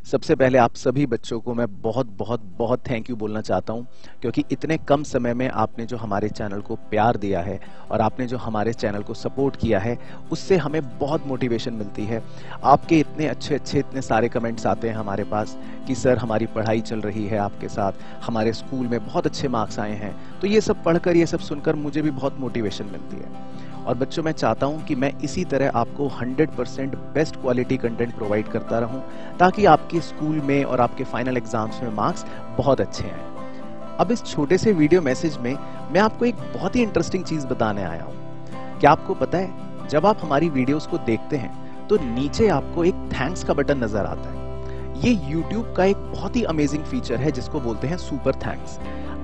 सबसे पहले आप सभी बच्चों को मैं बहुत बहुत बहुत थैंक यू बोलना चाहता हूं, क्योंकि इतने कम समय में आपने जो हमारे चैनल को प्यार दिया है और आपने जो हमारे चैनल को सपोर्ट किया है, उससे हमें बहुत मोटिवेशन मिलती है। आपके इतने अच्छे अच्छे इतने सारे कमेंट्स आते हैं हमारे पास कि सर हमारी पढ़ाई चल रही है आपके साथ, हमारे स्कूल में बहुत अच्छे मार्क्स आए हैं। तो ये सब पढ़कर, ये सब सुनकर मुझे भी बहुत मोटिवेशन मिलती है। और बच्चों, मैं चाहता हूं कि मैं इसी तरह आपको 100% बेस्ट क्वालिटी कंटेंट प्रोवाइड करता रहूं, ताकि आपके स्कूल में और आपके फाइनल एग्जाम्स में मार्क्स बहुत अच्छे आए। अब इस छोटे से वीडियो मैसेज में मैं आपको एक बहुत ही इंटरेस्टिंग चीज बताने आया हूं। क्या आपको पता है, जब आप हमारी वीडियोस को देखते हैं तो नीचे आपको एक थैंक्स का बटन नजर आता है। ये YouTube का एक बहुत ही अमेजिंग फीचर है जिसको बोलते हैं सुपर थैंक्स।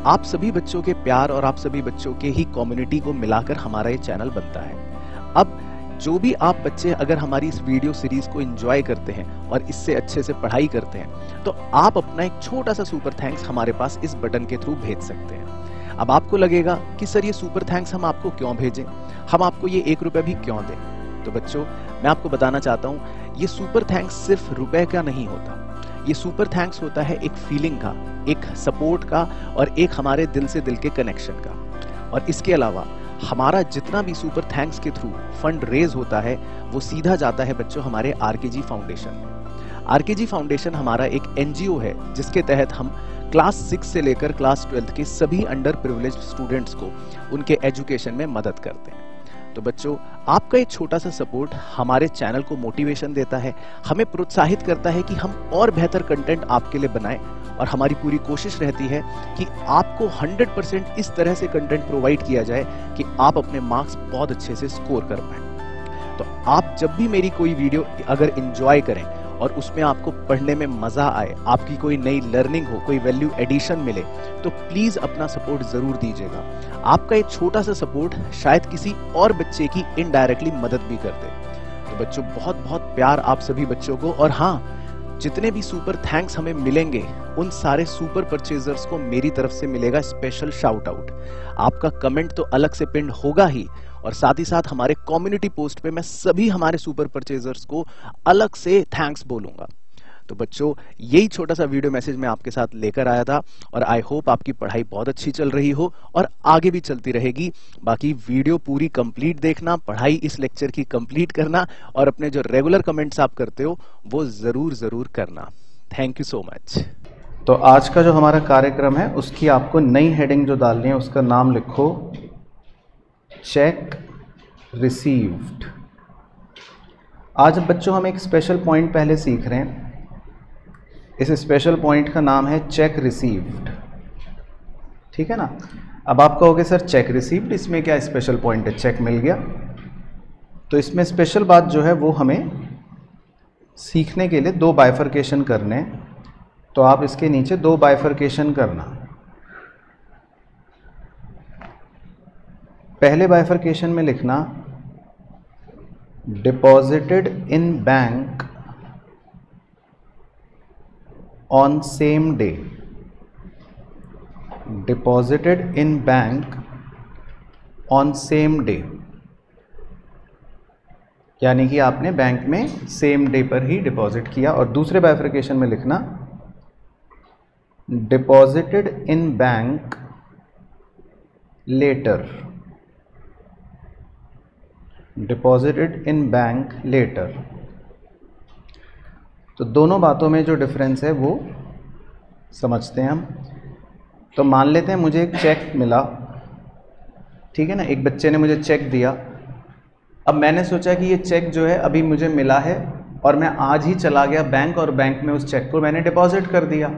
आप सभी बच्चों के प्यार और आप सभी बच्चों के ही कम्युनिटी को मिलाकर हमारा ये चैनल बनता है। अब जो भी आप बच्चे अगर हमारी इस वीडियो सीरीज को एंजॉय करते हैं और इससे अच्छे से पढ़ाई करते हैं, तो आप अपना एक छोटा सा सुपर थैंक्स हमारे पास इस बटन के थ्रू भेज सकते हैं। अब आपको लगेगा कि सर ये सुपर थैंक्स हम आपको क्यों भेजें, हम आपको ये 1 रुपया भी क्यों दें। तो बच्चों, मैं आपको बताना चाहता हूँ, ये सुपर थैंक्स सिर्फ रुपए का नहीं होता। ये सुपर थैंक्स होता है एक फीलिंग का, एक सपोर्ट का और एक हमारे दिल से दिल के कनेक्शन का। और इसके अलावा हमारा जितना भी सुपर थैंक्स के थ्रू फंड रेज होता है, वो सीधा जाता है बच्चों हमारे आरकेजी फाउंडेशन में। आरकेजी फाउंडेशन हमारा एक एनजीओ है जिसके तहत हम क्लास 6 से लेकर क्लास 12 के सभी अंडर प्रिविलेज्ड स्टूडेंट्स को उनके एजुकेशन में मदद करते हैं। तो बच्चों, आपका एक छोटा सा सपोर्ट हमारे चैनल को मोटिवेशन देता है, हमें प्रोत्साहित करता है कि हम और बेहतर कंटेंट आपके लिए बनाएं। और हमारी पूरी कोशिश रहती है कि आपको 100% इस तरह से कंटेंट प्रोवाइड किया जाए कि आप अपने मार्क्स बहुत अच्छे से स्कोर कर पाएं। तो आप जब भी मेरी कोई वीडियो अगर एंजॉय करें और उसमें आपको पढ़ने में मजा आए, आपकी कोई नई लर्निंग हो, कोई वैल्यू एडिशन मिले, तो प्लीज अपना सपोर्ट जरूर दीजिएगा। आपका एक छोटा सा सपोर्ट शायद किसी और बच्चे की इनडायरेक्टली मदद भी कर दे। तो बच्चों, बहुत बहुत प्यार आप सभी बच्चों को। और हाँ, जितने भी सुपर थैंक्स हमें मिलेंगे, उन सारे सुपर परचेजर्स को मेरी तरफ से मिलेगा स्पेशल शाउट आउट। आपका कमेंट तो अलग से पिन होगा ही, और साथ ही साथ हमारे कम्युनिटी पोस्ट पे मैं सभी हमारे सुपर परचेजर्स को अलग से थैंक्स बोलूंगा। तो बच्चों, यही छोटा सा वीडियो मैसेज मैं आपके साथ लेकर आया था, और आई होप आपकी पढ़ाई बहुत अच्छी चल रही हो और आगे भी चलती रहेगी। बाकी वीडियो पूरी कंप्लीट देखना, पढ़ाई इस लेक्चर की कंप्लीट करना, और अपने जो रेगुलर कमेंट्स आप करते हो वो जरूर करना। Thank you so much. तो आज का जो हमारा कार्यक्रम है, उसकी आपको नई हेडिंग जो डालनी है, उसका नाम लिखो चेक रिसीव्ड। आज बच्चों हम एक स्पेशल पॉइंट पहले सीख रहे हैं। इस स्पेशल पॉइंट का नाम है चेक रिसीव्ड, ठीक है ना। अब आप कहोगे सर चेक रिसीव्ड, इसमें क्या स्पेशल पॉइंट है, चेक मिल गया। तो इसमें स्पेशल बात जो है वो हमें सीखने के लिए 2 बाइफरकेशन करने हैं। तो आप इसके नीचे 2 बाइफरकेशन करना। पहले बाइफरकेशन में लिखना deposited in bank on same day. Deposited in bank on same day, यानी कि आपने बैंक में सेम डे पर ही डिपॉजिट किया। और दूसरे बाइफरकेशन में लिखना deposited in bank later. Deposited in bank later. तो दोनों बातों में जो डिफरेंस है वो समझते हैं हम। तो मान लेते हैं मुझे एक चेक मिला, ठीक है ना, एक बच्चे ने मुझे चेक दिया। अब मैंने सोचा कि ये चेक जो है अभी मुझे मिला है और मैं आज ही चला गया बैंक और बैंक में उस चेक को मैंने डिपॉजिट कर दिया।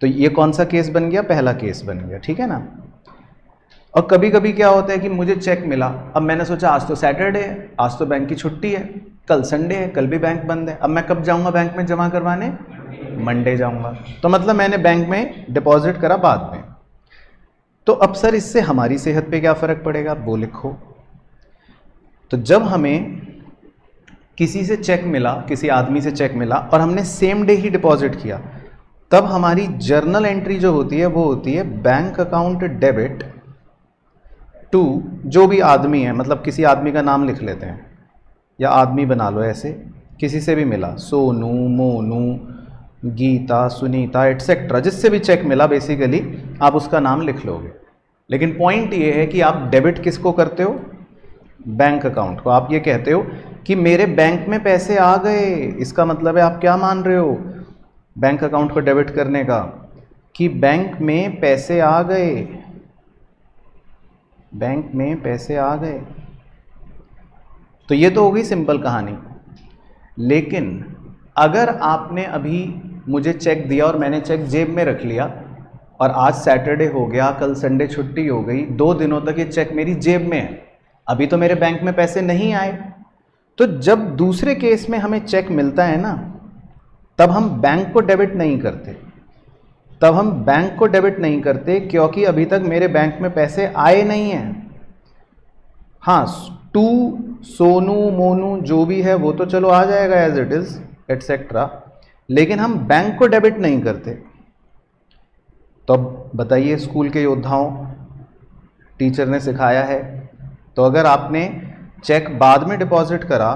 तो ये कौन सा केस बन गया, पहला केस बन गया, ठीक है ना। और कभी कभी क्या होता है कि मुझे चेक मिला, अब मैंने सोचा आज तो सैटरडे है, आज तो बैंक की छुट्टी है, कल संडे है, कल भी बैंक बंद है। अब मैं कब जाऊंगा बैंक में जमा करवाने, मंडे जाऊंगा। तो मतलब मैंने बैंक में डिपॉजिट करा बाद में। तो अब सर इससे हमारी सेहत पे क्या फ़र्क पड़ेगा, वो लिखो। तो जब हमें किसी से चेक मिला, किसी आदमी से चेक मिला और हमने सेम डे ही डिपॉजिट किया, तब हमारी जर्नल एंट्री जो होती है वो होती है बैंक अकाउंट डेबिट टू जो भी आदमी है, मतलब किसी आदमी का नाम लिख लेते हैं या आदमी बना लो, ऐसे किसी से भी मिला, सोनू, मोनू, गीता, सुनीता एटसेट्रा, जिससे भी चेक मिला बेसिकली आप उसका नाम लिख लोगे। लेकिन पॉइंट ये है कि आप डेबिट किसको करते हो? बैंक अकाउंट को। आप ये कहते हो कि मेरे बैंक में पैसे आ गए, इसका मतलब है आप क्या मान रहे हो बैंक अकाउंट को डेबिट करने का? कि बैंक में पैसे आ गए, बैंक में पैसे आ गए। तो ये तो हो गई सिंपल कहानी। लेकिन अगर आपने अभी मुझे चेक दिया और मैंने चेक जेब में रख लिया और आज सैटरडे हो गया, कल संडे छुट्टी हो गई, 2 दिनों तक ये चेक मेरी जेब में है, अभी तो मेरे बैंक में पैसे नहीं आए, तो जब दूसरे केस में हमें चेक मिलता है ना, तब हम बैंक को डेबिट नहीं करते। तब हम बैंक को डेबिट नहीं करते क्योंकि अभी तक मेरे बैंक में पैसे आए नहीं हैं। हाँ, टू, सोनू, मोनू जो भी है वो तो चलो आ जाएगा एज इट इज एटसेट्रा, लेकिन हम बैंक को डेबिट नहीं करते। तो अब बताइए स्कूल के योद्धाओं, टीचर ने सिखाया है, तो अगर आपने चेक बाद में डिपॉजिट करा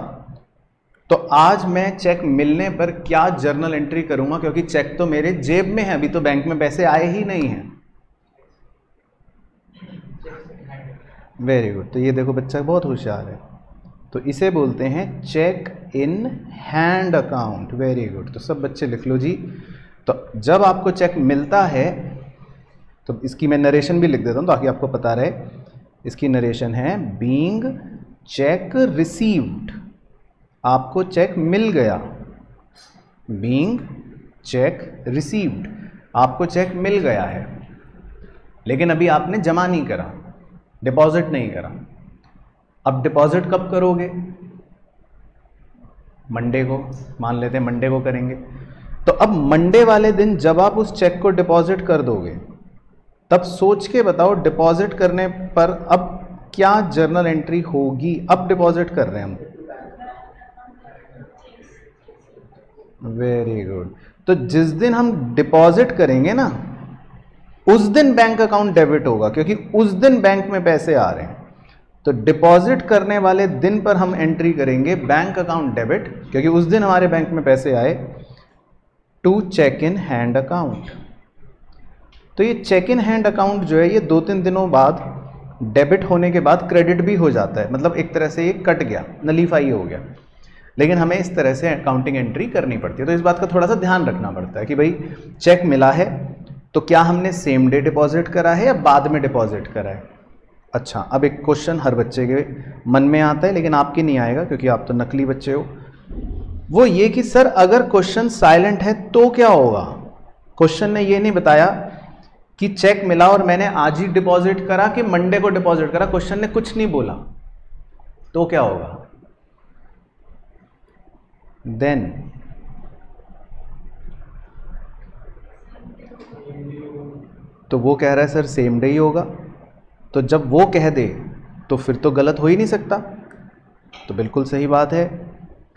तो आज मैं चेक मिलने पर क्या जर्नल एंट्री करूंगा, क्योंकि चेक तो मेरे जेब में है, अभी तो बैंक में पैसे आए ही नहीं हैं। Very good. तो ये देखो बच्चा बहुत होशियार है, तो इसे बोलते हैं cheque in hand account. Very good. तो सब बच्चे लिख लो जी। तो जब आपको चेक मिलता है, तो इसकी मैं नरेशन भी लिख देता हूं ताकि आपको पता रहे। इसकी नरेशन है बीइंग चेक रिसीव्ड, आपको चेक मिल गया। बीइंग चेक रिसीव्ड, आपको चेक मिल गया है, लेकिन अभी आपने जमा नहीं करा, डिपॉजिट नहीं करा। अब डिपॉजिट कब करोगे? मंडे को, मान लेते हैं मंडे को करेंगे। तो अब मंडे वाले दिन जब आप उस चेक को डिपॉजिट कर दोगे, तब सोच के बताओ डिपॉजिट करने पर अब क्या जर्नल एंट्री होगी? अब डिपॉजिट कर रहे हैं हम। Very good. तो जिस दिन हम डिपॉजिट करेंगे ना, उस दिन बैंक अकाउंट डेबिट होगा, क्योंकि उस दिन बैंक में पैसे आ रहे हैं। तो डिपॉजिट करने वाले दिन पर हम एंट्री करेंगे बैंक अकाउंट डेबिट, क्योंकि उस दिन हमारे बैंक में पैसे आए, to cheque in hand account. तो ये चेक इन हैंड अकाउंट जो है, ये 2-3 दिनों बाद डेबिट होने के बाद क्रेडिट भी हो जाता है, मतलब एक तरह से ये कट गया, नलीफाई हो गया। लेकिन हमें इस तरह से अकाउंटिंग एंट्री करनी पड़ती है। तो इस बात का थोड़ा सा ध्यान रखना पड़ता है कि भाई चेक मिला है तो क्या हमने सेम डे डिपॉजिट करा है या बाद में डिपॉजिट करा है। अच्छा, अब एक क्वेश्चन हर बच्चे के मन में आता है, लेकिन आपके नहीं आएगा क्योंकि आप तो नकली बच्चे हो। वो ये कि सर अगर क्वेश्चन साइलेंट है तो क्या होगा? क्वेश्चन ने ये नहीं बताया कि चेक मिला और मैंने आज ही डिपॉजिट करा कि मंडे को डिपॉजिट करा, क्वेश्चन ने कुछ नहीं बोला, तो क्या होगा? देन तो वो कह रहा है सर सेम डे ही होगा। तो जब वो कह दे तो फिर तो गलत हो ही नहीं सकता, तो बिल्कुल सही बात है।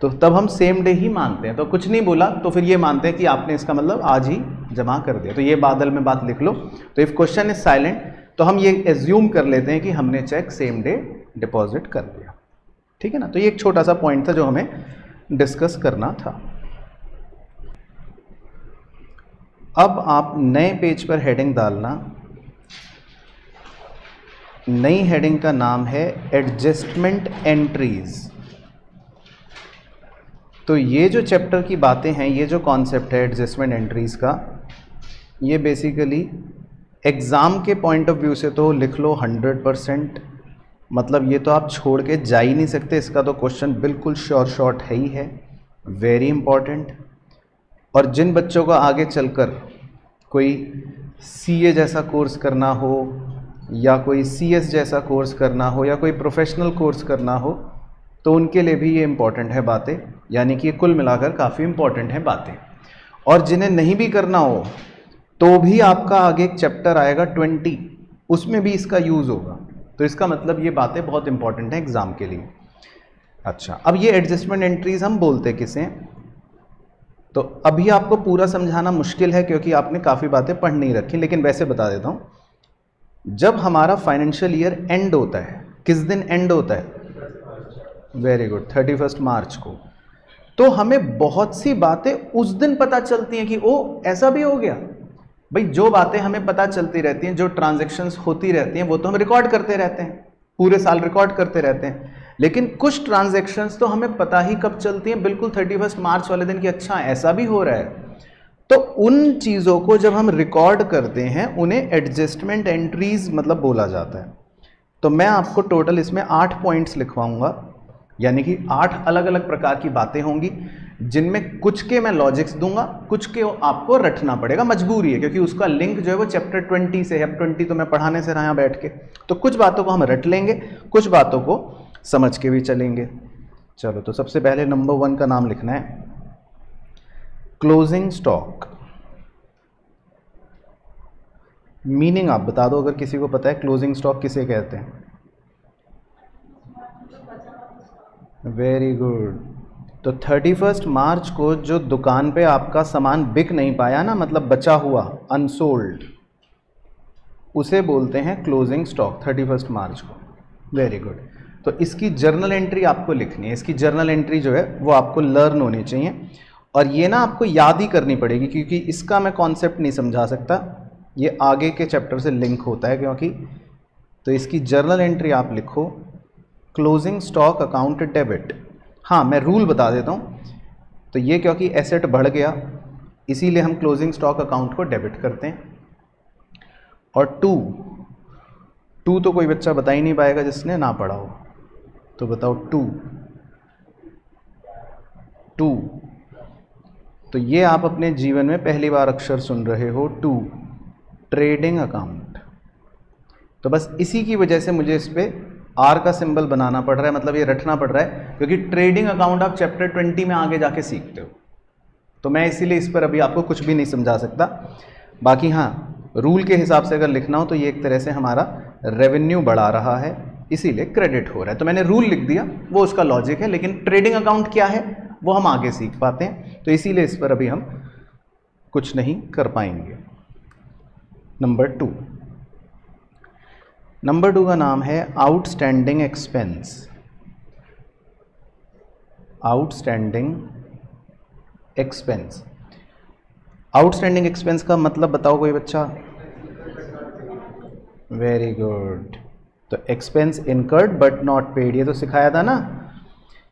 तो तब हम सेम डे ही मानते हैं। तो कुछ नहीं बोला तो फिर ये मानते हैं कि आपने इसका मतलब आज ही जमा कर दिया। तो ये बादल में बात लिख लो। तो इफ क्वेश्चन इज साइलेंट तो हम ये एज्यूम कर लेते हैं कि हमने चेक सेम डे डिपॉजिट कर दिया। ठीक है ना। तो ये एक छोटा सा पॉइंट था जो हमें डिस्कस करना था। अब आप नए पेज पर हेडिंग डालना। नई हेडिंग का नाम है एडजस्टमेंट एंट्रीज। तो ये जो चैप्टर की बातें हैं, ये जो कॉन्सेप्ट है एडजस्टमेंट एंट्रीज का, ये बेसिकली एग्ज़ाम के पॉइंट ऑफ व्यू से तो लिख लो 100%, मतलब ये तो आप छोड़ के जा ही नहीं सकते। इसका तो क्वेश्चन बिल्कुल श्योर शॉर्ट है ही है, वेरी इंपॉर्टेंट। और जिन बच्चों को आगे चलकर कोई सीए जैसा कोर्स करना हो या कोई सीएस जैसा कोर्स करना हो या कोई प्रोफेशनल कोर्स करना हो, तो उनके लिए भी ये इम्पॉर्टेंट है बातें, यानी कि ये कुल मिलाकर काफ़ी इम्पॉर्टेंट है बातें। और जिन्हें नहीं भी करना हो तो भी आपका आगे एक चैप्टर आएगा 20, उसमें भी इसका यूज़ होगा। तो इसका मतलब ये बातें बहुत इंपॉर्टेंट हैं एग्ज़ाम के लिए। अच्छा, अब ये एडजस्टमेंट एंट्रीज हम बोलते किसे? तो अभी आपको पूरा समझाना मुश्किल है क्योंकि आपने काफ़ी बातें पढ़ नहीं रखी, लेकिन वैसे बता देता हूँ। जब हमारा फाइनेंशियल ईयर एंड होता है, किस दिन एंड होता है? वेरी गुड, 31 मार्च को। तो हमें बहुत सी बातें उस दिन पता चलती हैं कि ओ ऐसा भी हो गया। भाई जो बातें हमें पता चलती रहती हैं, जो ट्रांजैक्शंस होती रहती हैं, वो तो हम रिकॉर्ड करते रहते हैं, पूरे साल रिकॉर्ड करते रहते हैं। लेकिन कुछ ट्रांजैक्शंस तो हमें पता ही कब चलती हैं, बिल्कुल 31 मार्च वाले दिन की, अच्छा ऐसा भी हो रहा है। तो उन चीज़ों को जब हम रिकॉर्ड करते हैं उन्हें एडजस्टमेंट एंट्रीज मतलब बोला जाता है। तो मैं आपको टोटल इसमें 8 पॉइंट्स लिखवाऊंगा, यानी कि 8 अलग अलग प्रकार की बातें होंगी, जिनमें कुछ के मैं लॉजिक्स दूंगा, कुछ के आपको रटना पड़ेगा, मजबूरी है, क्योंकि उसका लिंक जो है वो चैप्टर 20 से है। 20 तो मैं पढ़ाने से रहा यहाँ बैठ के, तो कुछ बातों को हम रट लेंगे, कुछ बातों को समझ के भी चलेंगे। चलो, तो सबसे पहले नंबर 1 का नाम लिखना है क्लोजिंग स्टॉक। मीनिंग आप बता दो अगर किसी को पता है क्लोजिंग स्टॉक किसे कहते हैं। Very good. तो 31 मार्च को जो दुकान पे आपका सामान बिक नहीं पाया ना, मतलब बचा हुआ, अनसोल्ड, उसे बोलते हैं क्लोजिंग स्टॉक 31 मार्च को। Very good. तो इसकी जर्नल एंट्री आपको लिखनी है। इसकी जर्नल एंट्री जो है वो आपको लर्न होनी चाहिए, और ये ना आपको याद ही करनी पड़ेगी, क्योंकि इसका मैं कॉन्सेप्ट नहीं समझा सकता, ये आगे के चैप्टर से लिंक होता है क्योंकि। तो इसकी जर्नल एंट्री आप लिखो क्लोजिंग स्टॉक अकाउंट डेबिट। हाँ, मैं रूल बता देता हूँ। तो ये क्योंकि एसेट बढ़ गया इसीलिए हम क्लोजिंग स्टॉक अकाउंट को डेबिट करते हैं। और टू तो कोई बच्चा बता ही नहीं पाएगा जिसने ना पढ़ा हो, तो बताओ टू। तो ये आप अपने जीवन में पहली बार अक्षर सुन रहे हो, टू, ट्रेडिंग अकाउंट। तो बस इसी की वजह से मुझे इस पर आर का सिंबल बनाना पड़ रहा है, मतलब ये रटना पड़ रहा है, क्योंकि ट्रेडिंग अकाउंट आप चैप्टर 20 में आगे जाके सीखते हो। तो मैं इसीलिए इस पर अभी आपको कुछ भी नहीं समझा सकता। बाकी हाँ, रूल के हिसाब से अगर लिखना हो तो ये एक तरह से हमारा रेवेन्यू बढ़ा रहा है, इसीलिए क्रेडिट हो रहा है। तो मैंने रूल लिख दिया, वो उसका लॉजिक है, लेकिन ट्रेडिंग अकाउंट क्या है वो हम आगे सीख पाते हैं, तो इसीलिए इस पर अभी हम कुछ नहीं कर पाएंगे। नंबर 2 का नाम है outstanding expense. Outstanding expense. Outstanding expense का मतलब बताओ कोई बच्चा। Very good. तो expense incurred but not paid, ये तो सिखाया था ना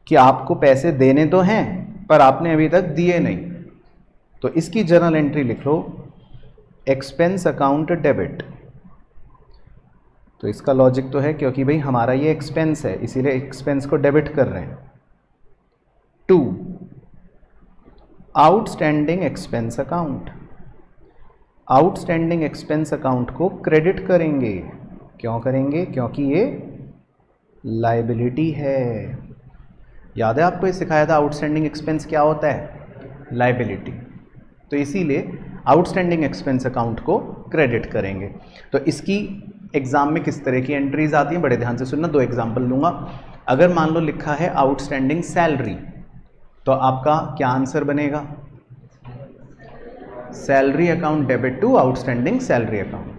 कि आपको पैसे देने तो हैं पर आपने अभी तक दिए नहीं। तो इसकी जर्नल एंट्री लिख लो एक्सपेंस अकाउंट डेबिट। तो इसका लॉजिक तो है, क्योंकि भाई हमारा ये एक्सपेंस है इसीलिए एक्सपेंस को डेबिट कर रहे हैं। 2, outstanding expense account. Outstanding expense account को क्रेडिट करेंगे। क्यों करेंगे? क्योंकि ये लायबिलिटी है। याद है आपको ये सिखाया था आउटस्टैंडिंग एक्सपेंस क्या होता है? लायबिलिटी। तो इसीलिए आउटस्टैंडिंग एक्सपेंस अकाउंट को क्रेडिट करेंगे। तो इसकी एग्जाम में किस तरह की एंट्रीज आती हैं, बड़े ध्यान से सुनना। 2 एग्जाम्पल लूँगा। अगर मान लो लिखा है आउटस्टैंडिंग सैलरी, तो आपका क्या आंसर बनेगा? Salary account debit to outstanding salary account.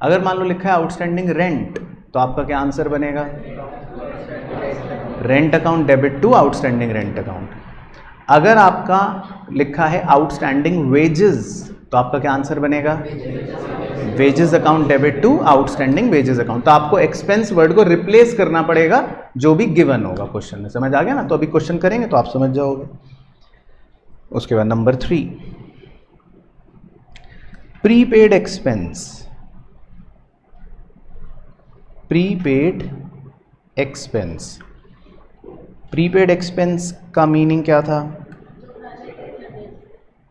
अगर मान लो लिखा है आउटस्टैंडिंग रेंट, तो आपका क्या आंसर बनेगा? Rent account debit to outstanding rent account. अगर आपका लिखा है आउटस्टैंडिंग वेजेस, तो आपका क्या आंसर बनेगा? Wages account debit to outstanding wages account. तो आपको एक्सपेंस वर्ड को रिप्लेस करना पड़ेगा जो भी गिवन होगा क्वेश्चन में। समझ आ गया ना? तो अभी क्वेश्चन करेंगे तो आप समझ जाओगे। उसके बाद number 3, prepaid expense. Prepaid expense. Prepaid expense का मीनिंग क्या था?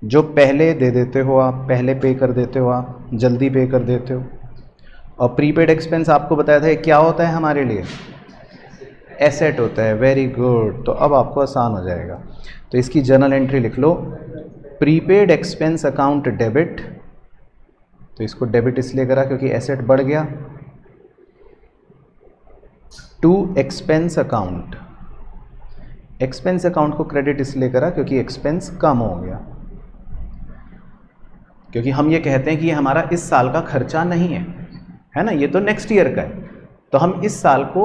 जो पहले दे देते हो आप, पहले पे कर देते हो आप, जल्दी पे कर देते हो। और प्रीपेड एक्सपेंस आपको बताया था क्या होता है हमारे लिए? एसेट होता है। Very good. तो अब आपको आसान हो जाएगा। तो इसकी जर्नल एंट्री लिख लो प्रीपेड एक्सपेंस अकाउंट डेबिट। तो इसको डेबिट इसलिए करा क्योंकि एसेट बढ़ गया। To expense account. Expense account को क्रेडिट इसलिए करा क्योंकि एक्सपेंस कम हो गया, क्योंकि हम ये कहते हैं कि ये हमारा इस साल का खर्चा नहीं है ना, ये तो नेक्स्ट ईयर का है। तो हम इस साल को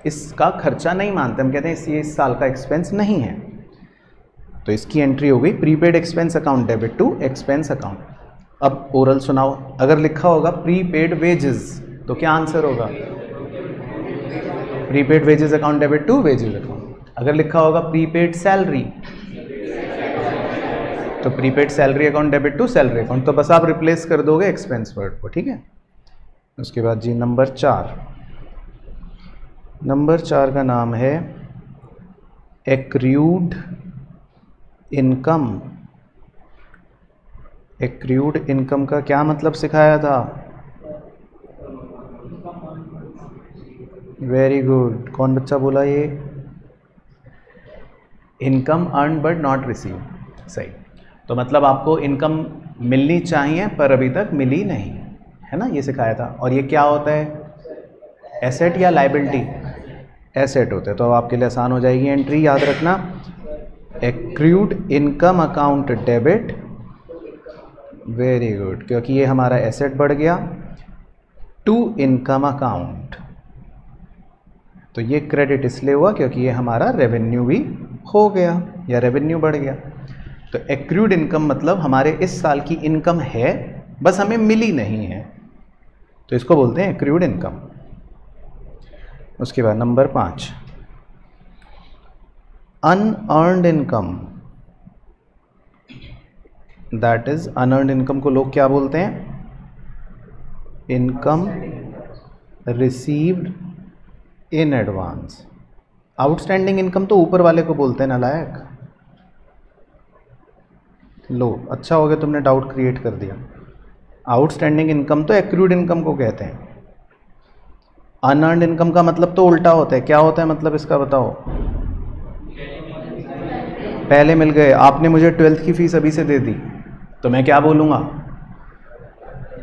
इसका खर्चा नहीं मानते, हम कहते हैं ये इस साल का एक्सपेंस नहीं है। तो इसकी एंट्री हो गई prepaid expense account debit to expense account. अब ओरल सुनाओ, अगर लिखा होगा प्रीपेड वेजेस तो क्या आंसर होगा? Prepaid wages account debit to wages account. अगर लिखा होगा प्रीपेड सैलरी तो prepaid salary account debit to salary account. तो बस आप रिप्लेस कर दोगे एक्सपेंस वर्ड को, ठीक है। उसके बाद जी नंबर 4, नंबर 4 का नाम है एक्रूड इनकम। एक्रूड इनकम का क्या मतलब सिखाया था? वेरी गुड, कौन बच्चा बोला ये? Income earn but not receive, सही। तो मतलब आपको इनकम मिलनी चाहिए पर अभी तक मिली नहीं, है ना, ये सिखाया था। और ये क्या होता है? एसेट या लाइबिलिटी? एसेट होते हैं। तो अब आपके लिए आसान हो जाएगी एंट्री, याद रखना accrued income account debit, very good, क्योंकि ये हमारा एसेट बढ़ गया, टू इनकम अकाउंट। तो ये क्रेडिट इसलिए हुआ क्योंकि ये हमारा रेवेन्यू भी हो गया या रेवेन्यू बढ़ गया। तो एक्रूड इनकम मतलब हमारे इस साल की इनकम है, बस हमें मिली नहीं है, तो इसको बोलते हैं एक्रूड इनकम। उसके बाद number 5, unearned income. That is unearned income को लोग क्या बोलते हैं? Income received in advance. Outstanding income तो ऊपर वाले को बोलते हैं नालायक। लो, अच्छा हो गया तुमने डाउट क्रिएट कर दिया। आउटस्टैंडिंग इनकम तो एक्रूड इनकम को कहते हैं। अनअर्न्ड इनकम का मतलब तो उल्टा होता है। क्या होता है मतलब इसका बताओ? पहले मिल गए, आपने मुझे 12th की फीस अभी से दे दी तो मैं क्या बोलूँगा?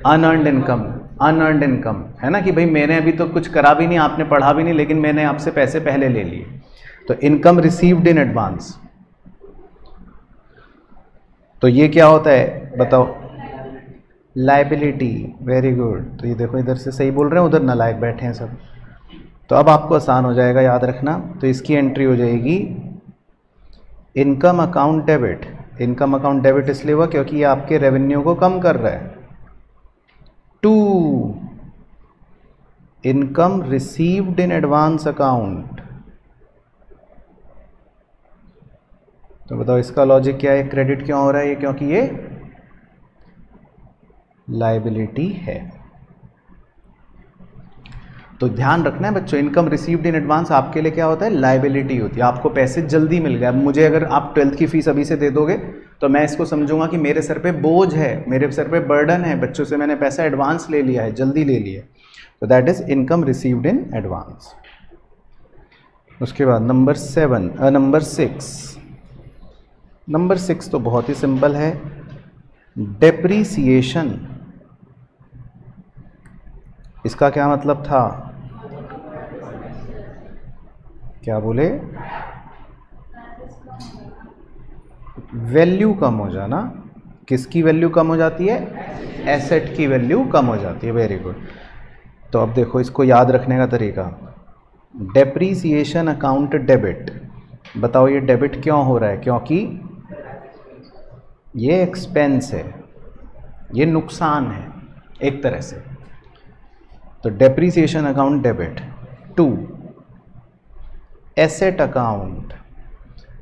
Unearned income. अनअर्न्ड इनकम है ना, कि भाई मैंने अभी तो कुछ करा भी नहीं, आपने पढ़ा भी नहीं, लेकिन मैंने आपसे पैसे पहले ले लिए। तो इनकम रिसीव्ड इन एडवांस। तो ये क्या होता है बताओ? Liability, very good. तो ये देखो इधर से सही बोल रहे हैं, उधर नालायक बैठे हैं सब। तो अब आपको आसान हो जाएगा, याद रखना। तो इसकी एंट्री हो जाएगी income account debit. Income account debit इसलिए हुआ क्योंकि ये आपके रेवेन्यू को कम कर रहा है, to income received in advance account. तो बताओ इसका लॉजिक क्या है? क्रेडिट क्यों हो रहा है ये? क्योंकि ये लाइबिलिटी है। तो ध्यान रखना है बच्चों, इनकम रिसीव्ड इन एडवांस आपके लिए क्या होता है? लाइबिलिटी होती है। आपको पैसे जल्दी मिल गए। अब मुझे अगर आप 12th की फीस अभी से दे दोगे तो मैं इसको समझूंगा कि मेरे सर पे बोझ है, मेरे सर पे बर्डन है, बच्चों से मैंने पैसा एडवांस ले लिया है, जल्दी ले लिया। तो that is income received in advance. उसके बाद नंबर 6। नंबर 6 तो बहुत ही सिंपल है, डेप्रीसिएशन। इसका क्या मतलब था? क्या बोले? वैल्यू कम हो जाना। किसकी वैल्यू कम हो जाती है? एसेट की वैल्यू कम हो जाती है, वेरी गुड। तो अब देखो इसको याद रखने का तरीका, डेप्रीसिएशन अकाउंट डेबिट। बताओ ये डेबिट क्यों हो रहा है? क्योंकि ये एक्सपेंस है, ये नुकसान है एक तरह से। तो depreciation account debit to asset account.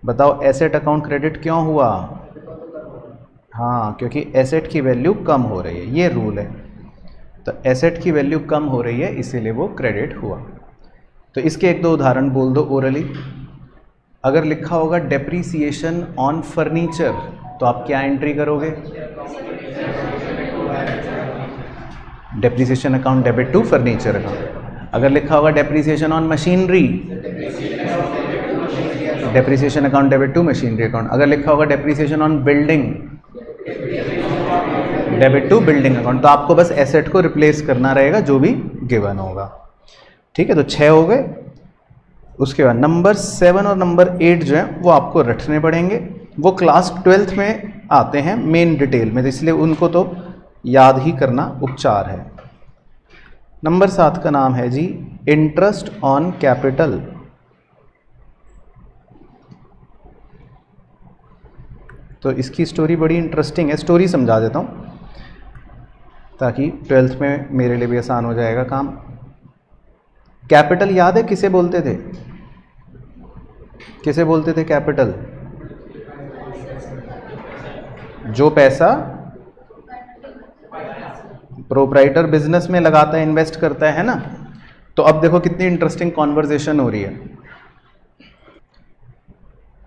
बताओ एसेट अकाउंट क्रेडिट क्यों हुआ? हाँ, क्योंकि एसेट की वैल्यू कम हो रही है, ये रूल है। तो एसेट की वैल्यू कम हो रही है इसीलिए वो क्रेडिट हुआ। तो इसके एक दो उदाहरण बोल दो ओरली। अगर लिखा होगा डेप्रीसिएशन ऑन फर्नीचर तो आप क्या एंट्री करोगे? Depreciation account debit to furniture account. अगर लिखा होगा depreciation on machinery, depreciation account debit to machinery account. अगर लिखा होगा depreciation on building, debit to building account. तो आपको बस एसेट को रिप्लेस करना रहेगा जो भी गिवन होगा, ठीक है। तो 6 हो गए। उसके बाद नंबर 7 और नंबर 8 जो है वो आपको रटने पड़ेंगे। वो क्लास 12th में आते हैं मेन डिटेल में, इसलिए उनको तो याद ही करना उपचार है। नंबर 7 का नाम है जी इंटरेस्ट ऑन कैपिटल। तो इसकी स्टोरी बड़ी इंटरेस्टिंग है, स्टोरी समझा देता हूँ ताकि 12th में मेरे लिए भी आसान हो जाएगा काम। कैपिटल याद है किसे बोलते थे? किसे बोलते थे कैपिटल? जो पैसा प्रोप्राइटर बिजनेस में लगाता है, इन्वेस्ट करता है ना। तो अब देखो कितनी इंटरेस्टिंग कॉन्वर्जेशन हो रही है।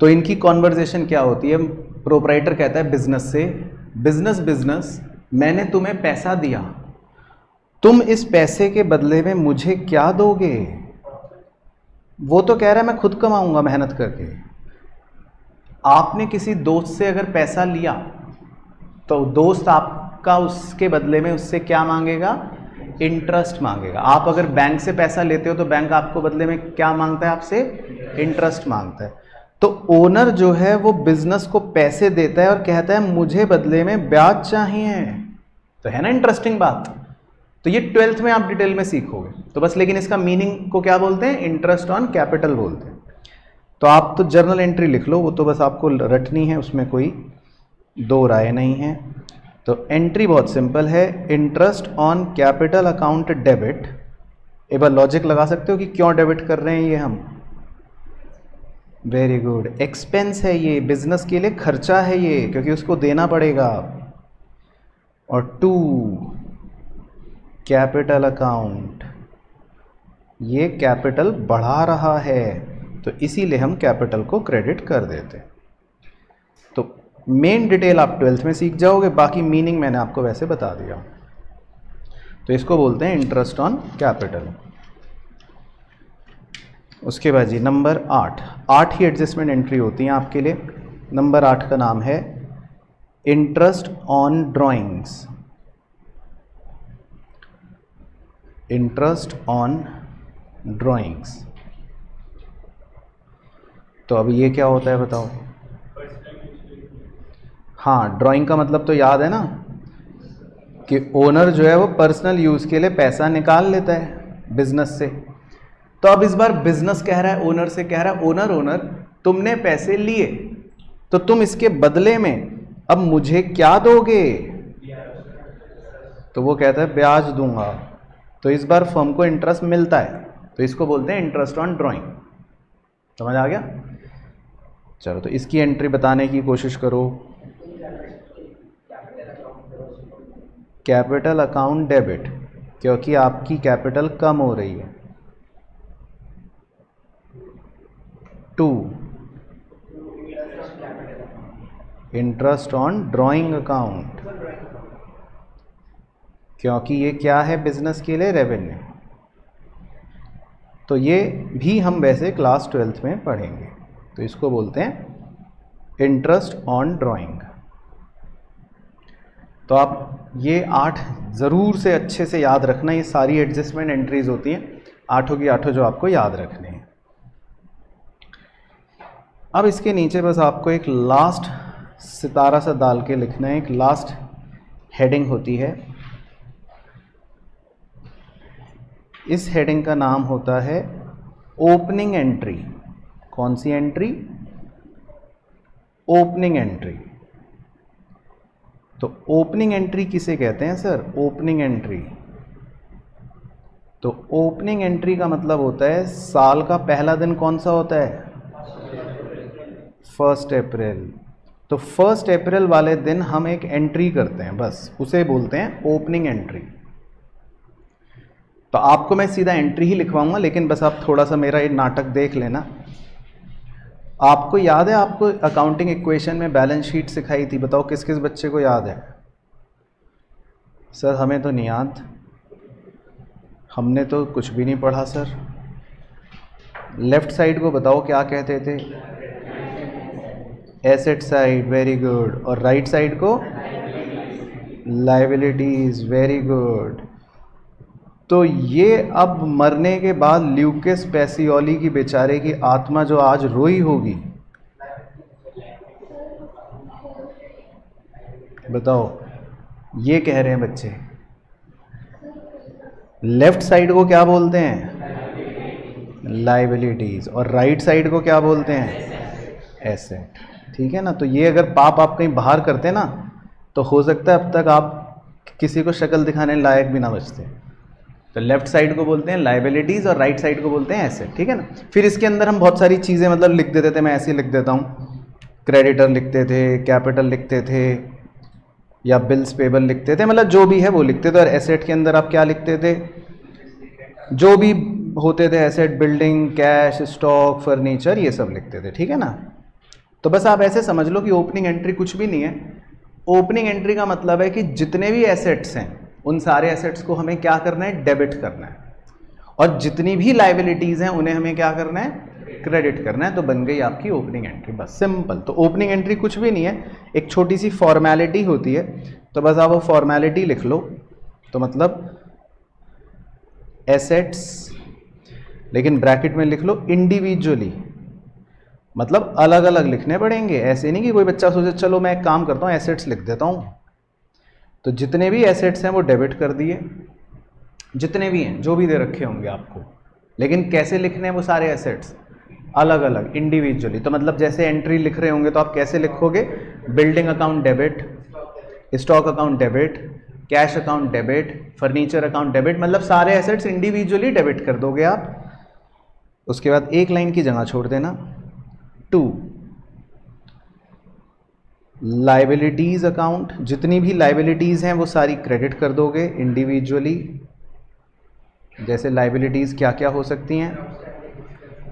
तो इनकी कॉन्वर्जेशन क्या होती है? प्रोप्राइटर कहता है बिजनेस से, बिजनेस मैंने तुम्हें पैसा दिया, तुम इस पैसे के बदले में मुझे क्या दोगे? वो तो कह रहा है मैं खुद कमाऊंगा मेहनत करके। आपने किसी दोस्त से अगर पैसा लिया तो दोस्त आपका उसके बदले में उससे क्या मांगेगा? इंटरेस्ट मांगेगा। आप अगर बैंक से पैसा लेते हो तो बैंक आपको बदले में क्या मांगता है? आपसे इंटरेस्ट मांगता है। तो ओनर जो है वो बिजनेस को पैसे देता है और कहता है मुझे बदले में ब्याज चाहिए। तो है ना इंटरेस्टिंग बात। तो ये 12th में आप डिटेल में सीखोगे। तो बस लेकिन इसका मीनिंग को क्या बोलते हैं? इंटरेस्ट ऑन कैपिटल बोलते हैं। तो आप तो जर्नल एंट्री लिख लो, वो तो बस आपको रटनी है, उसमें कोई दो राय नहीं है। तो एंट्री बहुत सिंपल है, interest on capital account debit. एक बार लॉजिक लगा सकते हो कि क्यों डेबिट कर रहे हैं ये हम? वेरी गुड, एक्सपेंस है ये, बिजनेस के लिए खर्चा है ये, क्योंकि उसको देना पड़ेगा। और 2 कैपिटल अकाउंट, ये कैपिटल बढ़ा रहा है तो इसीलिए हम कैपिटल को क्रेडिट कर देते। तो मेन डिटेल आप 12th में सीख जाओगे, बाकी मीनिंग मैंने आपको वैसे बता दिया। तो इसको बोलते हैं इंटरेस्ट ऑन कैपिटल। उसके बाद जी नंबर 8 ही एडजस्टमेंट एंट्री होती हैं आपके लिए। नंबर 8 का नाम है interest on drawings. Interest on drawings, तो अभी ये क्या होता है बताओ? हाँ, ड्राइंग का मतलब तो याद है ना कि ओनर जो है वो पर्सनल यूज़ के लिए पैसा निकाल लेता है बिजनेस से। तो अब इस बार बिजनेस कह रहा है ओनर से, कह रहा है ओनर तुमने पैसे लिए तो तुम इसके बदले में अब मुझे क्या दोगे? तो वो कहता है ब्याज दूंगा। तो इस बार फर्म को इंटरेस्ट मिलता है, तो इसको बोलते हैं इंटरेस्ट ऑन ड्राइंग। समझ आ गया? चलो तो इसकी एंट्री बताने की कोशिश करो। कैपिटल अकाउंट डेबिट, क्योंकि आपकी कैपिटल कम हो रही है। 2 इंटरेस्ट ऑन ड्राइंग अकाउंट, क्योंकि ये क्या है बिजनेस के लिए? रेवेन्यू। तो ये भी हम वैसे क्लास 12th में पढ़ेंगे। तो इसको बोलते हैं इंटरेस्ट ऑन ड्राइंग। तो आप ये 8 ज़रूर से अच्छे से याद रखना। ये सारी एडजस्टमेंट एंट्रीज होती हैं, 8 की 8 जो आपको याद रखने हैं। अब इसके नीचे बस आपको एक लास्ट सितारा सा डाल के लिखना है। एक लास्ट हेडिंग होती है, इस हेडिंग का नाम होता है ओपनिंग एंट्री। कौन सी एंट्री? Opening entry. तो ओपनिंग एंट्री किसे कहते हैं सर? Opening entry. तो ओपनिंग एंट्री का मतलब होता है साल का पहला दिन कौन सा होता है? 1 अप्रैल। तो 1 अप्रैल वाले दिन हम एक एंट्री करते हैं, बस उसे बोलते हैं ओपनिंग एंट्री। तो आपको मैं सीधा एंट्री ही लिखवाऊंगा, लेकिन बस आप थोड़ा सा मेरा ये नाटक देख लेना। आपको याद है, आपको अकाउंटिंग इक्वेशन में बैलेंस शीट सिखाई थी, बताओ किस किस बच्चे को याद है? सर हमें तो नहीं याद, हमने तो कुछ भी नहीं पढ़ा सर। लेफ्ट साइड को बताओ क्या कहते थे? Asset side, very good. और राइट साइड को? Liabilities, very good. तो ये अब मरने के बाद ल्यूकस पैसियोली की बेचारे की आत्मा जो आज रोई होगी, बताओ, ये कह रहे हैं बच्चे। लेफ्ट साइड को क्या बोलते हैं? लायबिलिटीज। और राइट साइड को क्या बोलते हैं? एसेट। ठीक है ना। तो ये अगर पाप आप कहीं बाहर करते ना तो हो सकता है अब तक आप किसी को शक्ल दिखाने लायक भी ना बचते। तो लेफ्ट साइड को बोलते हैं लाइबिलिटीज और राइट साइड को बोलते हैं एसेट, ठीक है ना। फिर इसके अंदर हम बहुत सारी चीज़ें मतलब लिख देते थे, मैं ऐसे ही लिख देता हूँ, क्रेडिटर लिखते थे, कैपिटल लिखते थे, या बिल्स पेबल लिखते थे, मतलब जो भी है वो लिखते थे। और एसेट के अंदर आप क्या लिखते थे, जो भी होते थे asset, building, cash, stock, furniture, ये सब लिखते थे, ठीक है ना। तो बस आप ऐसे समझ लो कि ओपनिंग एंट्री कुछ भी नहीं है। ओपनिंग एंट्री का मतलब है कि जितने भी एसेट्स हैं उन सारे एसेट्स को हमें क्या करना है, डेबिट करना है, और जितनी भी लाइबिलिटीज हैं उन्हें हमें क्या करना है, क्रेडिट करना है। तो बन गई आपकी ओपनिंग एंट्री, बस सिंपल। तो ओपनिंग एंट्री कुछ भी नहीं है, एक छोटी सी फॉर्मेलिटी होती है। तो बस आप वो फॉर्मेलिटी लिख लो। तो मतलब एसेट्स, लेकिन ब्रैकेट में लिख लो इंडिविजुअली, मतलब अलग अलग लिखने पड़ेंगे। ऐसे नहीं कि कोई बच्चा सोचे चलो मैं एक काम करता हूँ एसेट्स लिख देता हूँ। तो जितने भी एसेट्स हैं वो डेबिट कर दिए, जितने भी हैं जो भी दे रखे होंगे आपको, लेकिन कैसे लिखने हैं वो सारे एसेट्स, अलग अलग इंडिविजुअली। तो मतलब जैसे एंट्री लिख रहे होंगे तो आप कैसे लिखोगे, building account debit, stock account debit, cash account debit, furniture account debit, मतलब सारे एसेट्स इंडिविजुअली डेबिट कर दोगे आप। उसके बाद एक लाइन की जगह छोड़ देना, 2 लाइबिलिटीज अकाउंट, जितनी भी लाइबिलिटीज हैं वो सारी क्रेडिट कर दोगे इंडिविजुअली। जैसे लाइबिलिटीज क्या क्या हो सकती हैं,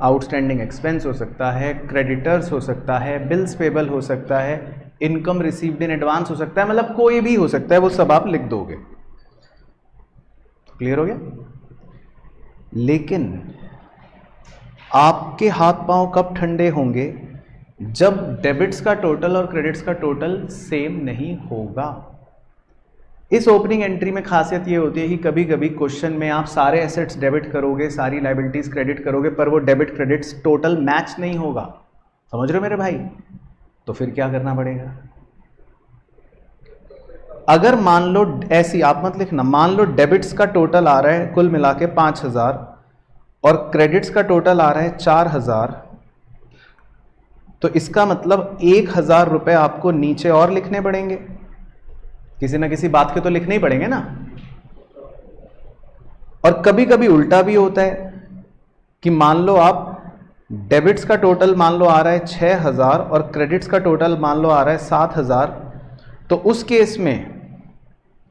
आउटस्टैंडिंग एक्सपेंस हो सकता है, क्रेडिटर्स हो सकता है, बिल्स पेबल हो सकता है, इनकम रिसीव्ड इन एडवांस हो सकता है, मतलब कोई भी हो सकता है, वो सब आप लिख दोगे। क्लियर हो गया। लेकिन आपके हाथ पांव कब ठंडे होंगे, जब डेबिट्स का टोटल और क्रेडिट्स का टोटल सेम नहीं होगा। इस ओपनिंग एंट्री में खासियत ये होती है कि कभी कभी क्वेश्चन में आप सारे एसेट्स डेबिट करोगे, सारी लाइबिलिटीज क्रेडिट करोगे, पर वो डेबिट क्रेडिट्स टोटल मैच नहीं होगा। समझ रहे हो मेरे भाई। तो फिर क्या करना पड़ेगा, अगर मान लो ऐसी, आप मत लिखना, मान लो डेबिट्स का टोटल आ रहा है कुल मिला के 5000 और क्रेडिट्स का टोटल आ रहा है 4000, तो इसका मतलब 1000 रुपए आपको नीचे और लिखने पड़ेंगे, किसी ना किसी बात के तो लिखने ही पड़ेंगे ना। और कभी कभी उल्टा भी होता है कि मान लो आप डेबिट्स का टोटल मान लो आ रहा है 6000 और क्रेडिट्स का टोटल मान लो आ रहा है 7000, तो उस केस में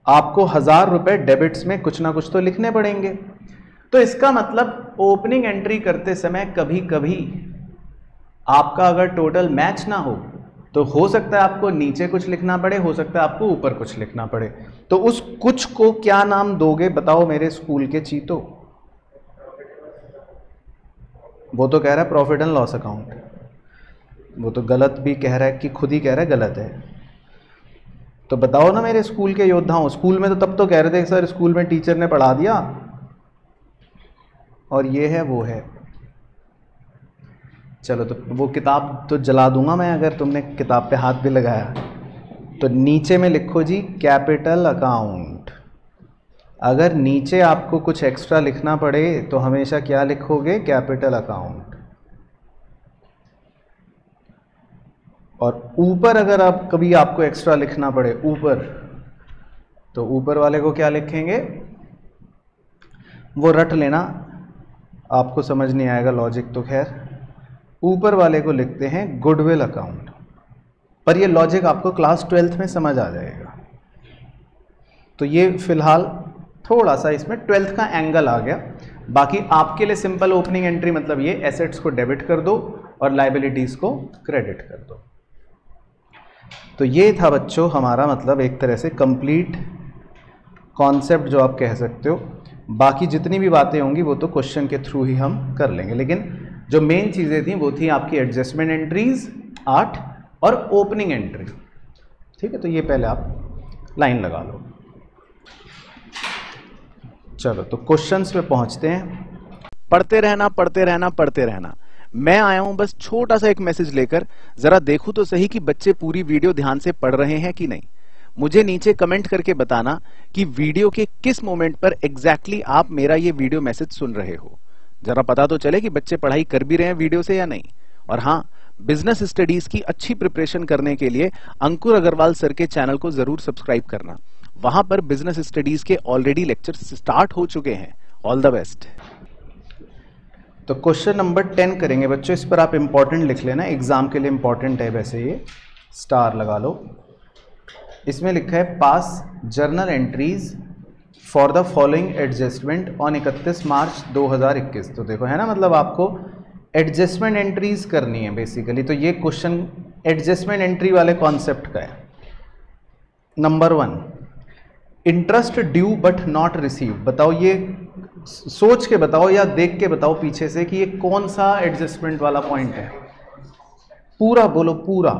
आपको 1000 रुपए डेबिट्स में कुछ ना कुछ तो लिखने पड़ेंगे। तो इसका मतलब ओपनिंग एंट्री करते समय कभी कभी आपका अगर टोटल मैच ना हो तो हो सकता है आपको नीचे कुछ लिखना पड़े, हो सकता है आपको ऊपर कुछ लिखना पड़े। तो उस कुछ को क्या नाम दोगे बताओ मेरे स्कूल के चीतो। वो तो कह रहा है प्रॉफिट एंड लॉस अकाउंट, वो तो गलत भी कह रहा है कि खुद ही कह रहा है गलत है। तो बताओ ना मेरे स्कूल के योद्धाओं, स्कूल में तो तब तो कह रहे थे सर स्कूल में टीचर ने पढ़ा दिया और ये है वो है। चलो तो वो किताब तो जला दूंगा मैं अगर तुमने किताब पे हाथ भी लगाया। तो नीचे में लिखो जी कैपिटल अकाउंट। अगर नीचे आपको कुछ एक्स्ट्रा लिखना पड़े तो हमेशा क्या लिखोगे, कैपिटल अकाउंट। और ऊपर अगर आप कभी आपको एक्स्ट्रा लिखना पड़े ऊपर, तो ऊपर वाले को क्या लिखेंगे, वो रट लेना, आपको समझ नहीं आएगा लॉजिक तो खैर। ऊपर वाले को लिखते हैं गुडविल अकाउंट, पर ये लॉजिक आपको क्लास 12th में समझ आ जाएगा। तो ये फिलहाल थोड़ा सा इसमें 12th का एंगल आ गया। बाकी आपके लिए सिंपल ओपनिंग एंट्री मतलब ये एसेट्स को डेबिट कर दो और लाइबिलिटीज को क्रेडिट कर दो। तो ये था बच्चों हमारा मतलब एक तरह से कंप्लीट कॉन्सेप्ट जो आप कह सकते हो। बाकी जितनी भी बातें होंगी वो तो क्वेश्चन के थ्रू ही हम कर लेंगे, लेकिन जो मेन चीज़ें थी वो थी आपकी एडजस्टमेंट एंट्रीज 8 और ओपनिंग एंट्री। ठीक है, तो ये पहले आप लाइन लगा लो। चलो तो क्वेश्चंस पे पहुंचते हैं। पढ़ते रहना पढ़ते रहना पढ़ते रहना। मैं आया हूं बस छोटा सा एक मैसेज लेकर, जरा देखूं तो सही कि बच्चे पूरी वीडियो ध्यान से पढ़ रहे हैं कि नहीं। मुझे नीचे कमेंट करके बताना कि वीडियो के किस मोमेंट पर एग्जैक्टली आप मेरा ये वीडियो मैसेज सुन रहे हो। जरा पता तो चले कि बच्चे पढ़ाई कर भी रहे हैं वीडियो से या नहीं। और हाँ, बिजनेस स्टडीज की अच्छी प्रिपरेशन करने के लिए अंकुर अग्रवाल सर के चैनल को जरूर सब्सक्राइब करना। वहां पर बिजनेस स्टडीज के ऑलरेडी लेक्चर्स स्टार्ट हो चुके हैं। All the best. तो क्वेश्चन नंबर 10 करेंगे बच्चों, इस पर आप इंपॉर्टेंट लिख लेना, एग्जाम के लिए इंपॉर्टेंट है, वैसे ये स्टार लगा लो। इसमें लिखा है पास journal entries for the following adjustment on 31 मार्च 2021। तो देखो है ना, मतलब आपको एडजस्टमेंट एंट्रीज करनी है बेसिकली। तो ये क्वेश्चन एडजस्टमेंट एंट्री वाले कॉन्सेप्ट का है। Number 1, interest due but not receive. बताओ, ये सोच के बताओ या देख के बताओ पीछे से कि ये कौन सा एडजस्टमेंट वाला पॉइंट है। पूरा बोलो, पूरा।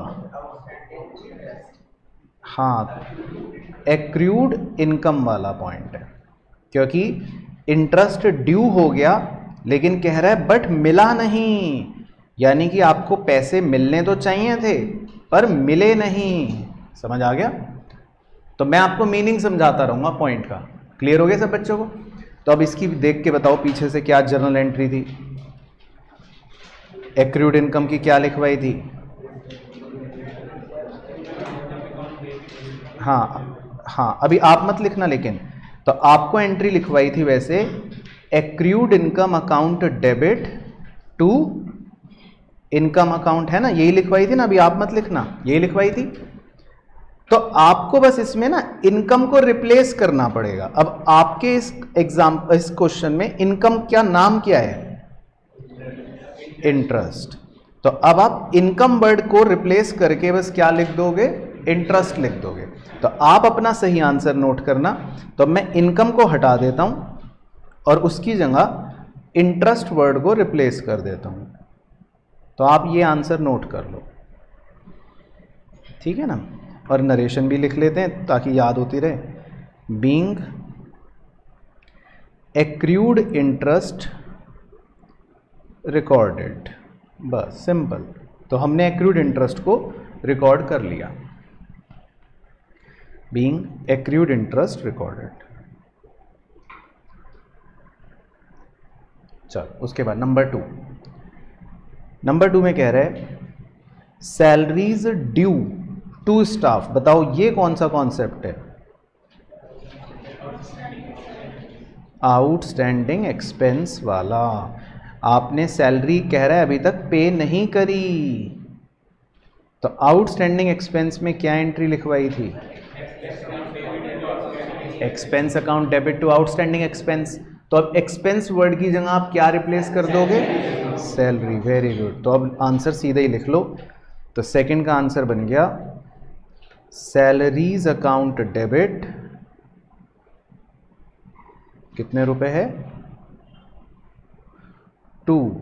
हाँ, एक्रूड इनकम वाला पॉइंट है, क्योंकि इंटरेस्ट ड्यू हो गया लेकिन कह रहा है बट मिला नहीं, यानी कि आपको पैसे मिलने तो चाहिए थे पर मिले नहीं। समझ आ गया? तो मैं आपको मीनिंग समझाता रहूंगा पॉइंट का। क्लियर हो गया सब बच्चों को? तो अब इसकी देख के बताओ पीछे से क्या जर्नल एंट्री थी, एक्रूड इनकम की क्या लिखवाई थी। हाँ, अभी आप मत लिखना, लेकिन तो आपको एंट्री लिखवाई थी वैसे, accrued income account debit to income account, है ना, यही लिखवाई थी ना। अभी आप मत लिखना, यही लिखवाई थी। तो आपको बस इसमें ना इनकम को रिप्लेस करना पड़ेगा। अब आपके इस क्वेश्चन में इनकम क्या नाम क्या है? इंटरेस्ट। तो अब आप इनकम वर्ड को रिप्लेस करके बस क्या लिख दोगे? इंटरेस्ट लिख दोगे। तो आप अपना सही आंसर नोट करना। तो मैं इनकम को हटा देता हूं और उसकी जगह इंटरेस्ट वर्ड को रिप्लेस कर देता हूं। तो आप ये आंसर नोट कर लो, ठीक है ना। और नरेशन भी लिख लेते हैं ताकि याद होती रहे। बीइंग एक्रूड इंटरेस्ट रिकॉर्डेड, बस सिंपल। तो हमने एक्रूड इंटरेस्ट को रिकॉर्ड कर लिया। Being accrued interest recorded. चलो उसके बाद नंबर 2 में कह रहे हैं सैलरीज ड्यू टू स्टाफ। बताओ ये कौन सा कॉन्सेप्ट है? आउटस्टैंडिंग एक्सपेंस वाला। आपने सैलरी कह रहा है अभी तक पे नहीं करी, तो आउटस्टैंडिंग एक्सपेंस में क्या एंट्री लिखवाई थी? Expense account debit to outstanding expense. तो अब एक्सपेंस वर्ड की जगह आप क्या रिप्लेस कर दोगे? सैलरी। Very good. तो अब आंसर सीधे ही लिख लो। तो सेकंड का आंसर बन गया सैलरीज अकाउंट डेबिट, कितने रुपए है? टू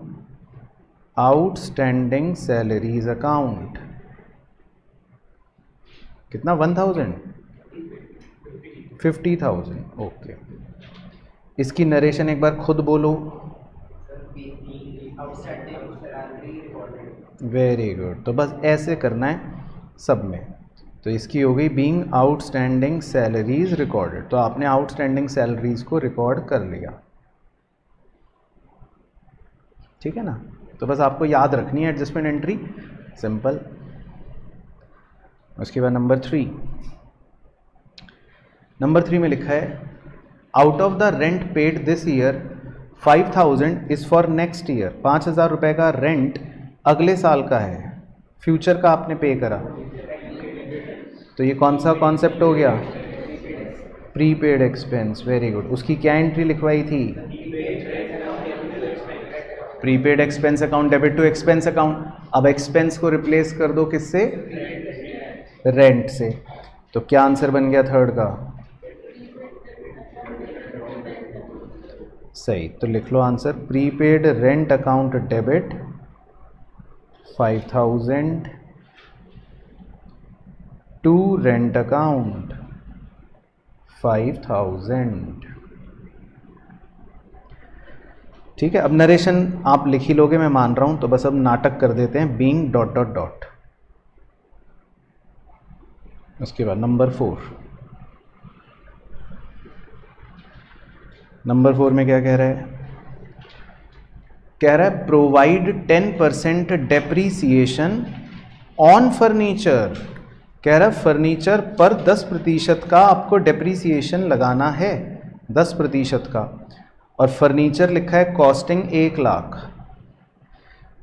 आउटस्टैंडिंग सैलरीज अकाउंट, कितना? 1000, 50,000। ओके, इसकी नरेशन एक बार खुद बोलो। Very good. तो बस ऐसे करना है सब में। तो इसकी हो गई बीइंग आउटस्टैंडिंग सैलरीज रिकॉर्डेड। तो आपने आउटस्टैंडिंग सैलरीज को रिकॉर्ड कर लिया, ठीक है ना। तो बस आपको याद रखनी है एडजस्टमेंट एंट्री, सिंपल। उसके बाद नंबर 3 में लिखा है out of the rent paid this year 5,000 is for next year. 5,000 रुपए का रेंट अगले साल का है, फ्यूचर का आपने पे करा। तो ये कौन सा कॉन्सेप्ट हो गया? Prepaid expense. Very good. उसकी क्या एंट्री लिखवाई थी? Prepaid expense account debit to expense account. अब एक्सपेंस को रिप्लेस कर दो किससे? रेंट से। तो क्या आंसर बन गया थर्ड का? सही। तो लिख लो answer prepaid rent account debit 5,000 to rent account 5,000। ठीक है। अब नरेशन आप लिख ही लोगे, मैं मान रहा हूं। तो बस अब नाटक कर देते हैं, बीइंग ... उसके बाद नंबर 4 में क्या कह रहा है? कह रहा है प्रोवाइड 10% डेप्रीसिएशन ऑन फर्नीचर। कह रहा है फर्नीचर पर 10% का आपको डेप्रीसिएशन लगाना है, 10% का, और फर्नीचर लिखा है कॉस्टिंग 1 लाख।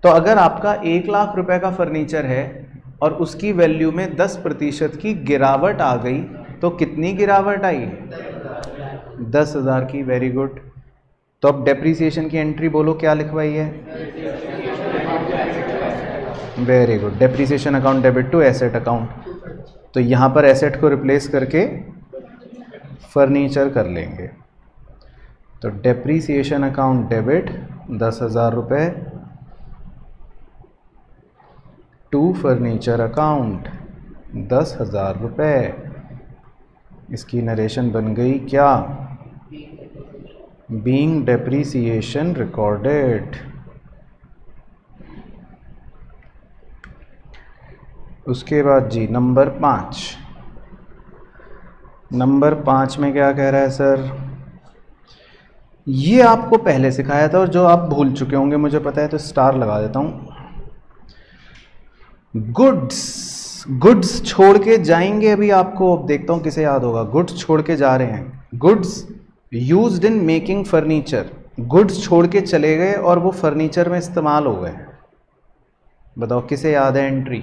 तो अगर आपका 1 लाख रुपए का फर्नीचर है और उसकी वैल्यू में 10% की गिरावट आ गई, तो कितनी गिरावट आई? 10,000 की। Very good. तो अब डेप्रीसिएशन की एंट्री बोलो क्या लिखवाई है? Very good. Depreciation account debit to asset account. तो यहाँ पर एसेट को रिप्लेस करके फर्नीचर कर लेंगे। तो डेप्रीसिएशन अकाउंट डेबिट 10,000 रुपये टू फर्नीचर अकाउंट 10,000 रुपये। इसकी नरेशन बन गई क्या? Being depreciation recorded. उसके बाद जी नंबर 5। नंबर 5 में क्या कह रहा है सर? ये आपको पहले सिखाया था और जो आप भूल चुके होंगे मुझे पता है, तो स्टार लगा देता हूं। गुड्स छोड़ के जाएंगे अभी आपको, अब देखता हूं किसे याद होगा। गुड्स छोड़ के जा रहे हैं। Goods used in making furniture. Goods छोड़ के चले गए और वो फर्नीचर में इस्तेमाल हो गए। बताओ किसे याद है एंट्री?